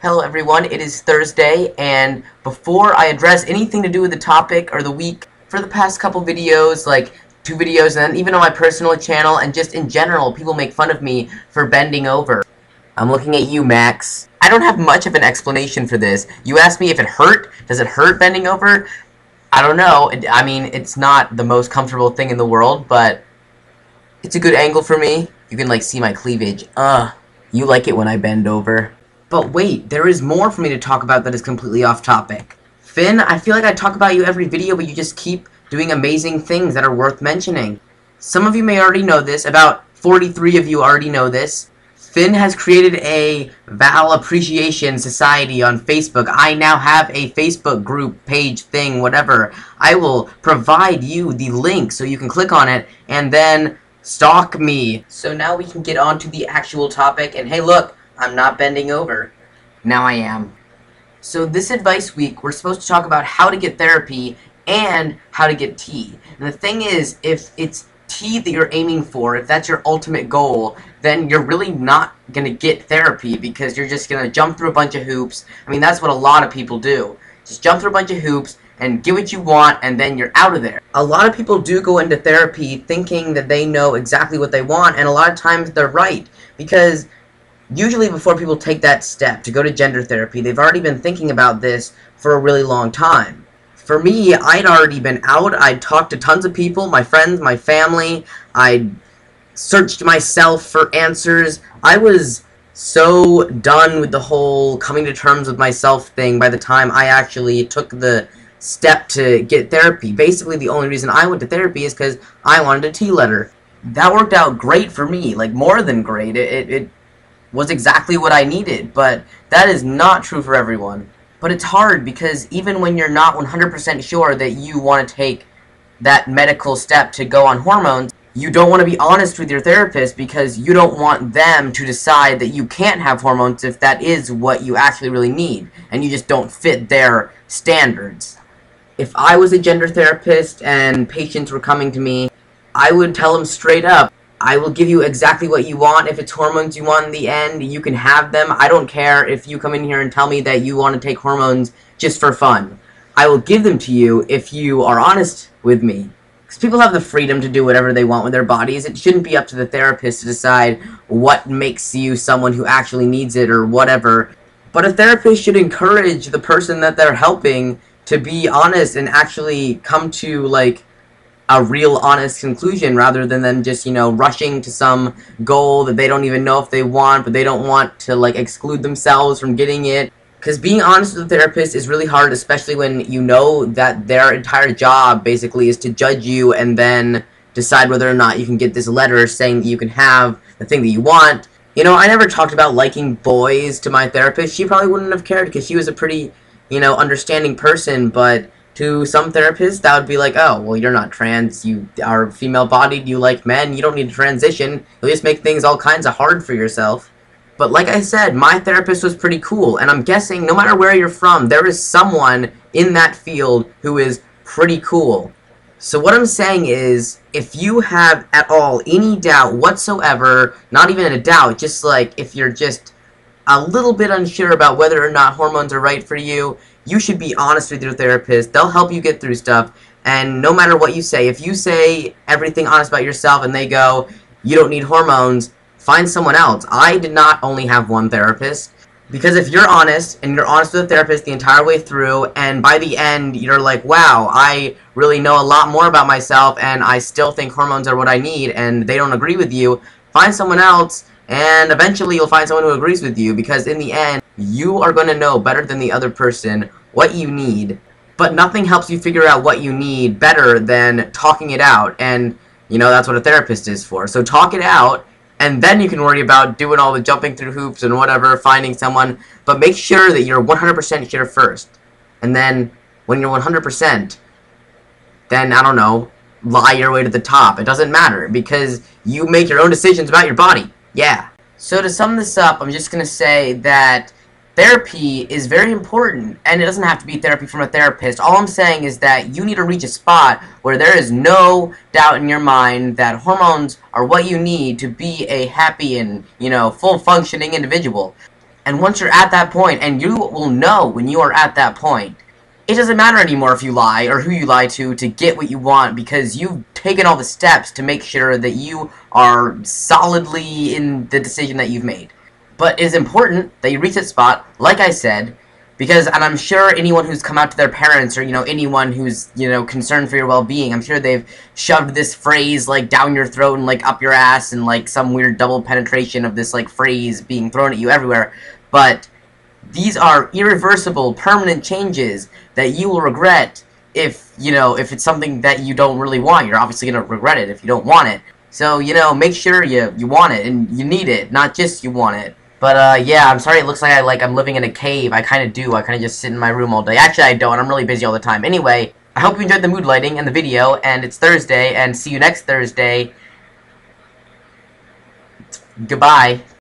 Hello everyone, it is Thursday, and before I address anything to do with the topic or the week, for the past couple videos, like 2 videos, and then even on my personal channel, and just in general, people make fun of me for bending over. I'm looking at you, Max. I don't have much of an explanation for this. You asked me if it hurt. Does it hurt bending over? I don't know. I mean, it's not the most comfortable thing in the world, but it's a good angle for me. You can, like, see my cleavage. You like it when I bend over. But wait, there is more for me to talk about that is completely off topic. Finn, I feel like I talk about you every video, but you just keep doing amazing things that are worth mentioning. Some of you may already know this, about 43 of you already know this. Finn has created a Val Appreciation Society on Facebook. I now have a Facebook group, page, thing, whatever. I will provide you the link so you can click on it and then stalk me. So now we can get on to the actual topic, and hey look, I'm not bending over. Now I am. So this advice week, we're supposed to talk about how to get therapy and how to get tea. And the thing is, if it's tea that you're aiming for, if that's your ultimate goal, then you're really not going to get therapy because you're just going to jump through a bunch of hoops. I mean, that's what a lot of people do. Just jump through a bunch of hoops and get what you want, and then you're out of there. A lot of people do go into therapy thinking that they know exactly what they want, and a lot of times they're right, because usually before people take that step to go to gender therapy, they've already been thinking about this for a really long time. For me, I'd already been out. I'd talked to tons of people, my friends, my family. I'd searched myself for answers. I was so done with the whole coming to terms with myself thing by the time I actually took the step to get therapy. Basically, the only reason I went to therapy is because I wanted a tea letter. That worked out great for me, like more than great. It was exactly what I needed, but that is not true for everyone. But it's hard because even when you're not 100% sure that you want to take that medical step to go on hormones, you don't want to be honest with your therapist because you don't want them to decide that you can't have hormones if that is what you actually really need, and you just don't fit their standards. If I was a gender therapist and patients were coming to me, I would tell them straight up, I will give you exactly what you want. If it's hormones you want in the end, you can have them. I don't care if you come in here and tell me that you want to take hormones just for fun. I will give them to you if you are honest with me. Because people have the freedom to do whatever they want with their bodies. It shouldn't be up to the therapist to decide what makes you someone who actually needs it or whatever. But a therapist should encourage the person that they're helping to be honest and actually come to, like, a real honest conclusion rather than them just, you know, rushing to some goal that they don't even know if they want, but they don't want to, like, exclude themselves from getting it. Because being honest with a therapist is really hard, especially when you know that their entire job basically is to judge you and then decide whether or not you can get this letter saying that you can have the thing that you want. You know, I never talked about liking boys to my therapist. She probably wouldn't have cared because she was a pretty, you know, understanding person, but to some therapists, that would be like, oh, well, you're not trans, you are female-bodied, you like men, you don't need to transition, you'll just make things all kinds of hard for yourself. But like I said, my therapist was pretty cool, and I'm guessing no matter where you're from, there is someone in that field who is pretty cool. So what I'm saying is, if you have at all any doubt whatsoever, not even a doubt, just like if you're just a little bit unsure about whether or not hormones are right for you, you should be honest with your therapist. They'll help you get through stuff, and no matter what you say, if you say everything honest about yourself and they go, you don't need hormones, find someone else. I did not only have one therapist, because if you're honest, and you're honest with the therapist the entire way through, and by the end you're like, wow, I really know a lot more about myself, and I still think hormones are what I need, and they don't agree with you, find someone else, and eventually you'll find someone who agrees with you, because in the end, you are going to know better than the other person what you need. But nothing helps you figure out what you need better than talking it out, and, you know, that's what a therapist is for. So talk it out, and then you can worry about doing all the jumping through hoops and whatever, finding someone, but make sure that you're 100% sure first. And then, when you're 100%, then, I don't know, lie your way to the top. It doesn't matter, because you make your own decisions about your body. Yeah. So to sum this up, I'm just going to say that therapy is very important, and it doesn't have to be therapy from a therapist. All I'm saying is that you need to reach a spot where there is no doubt in your mind that hormones are what you need to be a happy and, you know, full-functioning individual. And once you're at that point, and you will know when you are at that point, it doesn't matter anymore if you lie or who you lie to get what you want, because you've taken all the steps to make sure that you are solidly in the decision that you've made. But it is important that you reach that spot, like I said, because, and I'm sure anyone who's come out to their parents, or, anyone who's, concerned for your well-being, I'm sure they've shoved this phrase, like, down your throat and, like, up your ass, and, like, some weird double penetration of this, like, phrase being thrown at you everywhere. But these are irreversible, permanent changes that you will regret if it's something that you don't really want. You're obviously going to regret it if you don't want it. So, make sure you want it, and you need it, not just you want it. But, yeah, I'm sorry it looks like I'm living in a cave. I kind of do. I kind of just sit in my room all day. Actually, I don't. I'm really busy all the time. Anyway, I hope you enjoyed the mood lighting and the video, and it's Thursday, and see you next Thursday. Goodbye.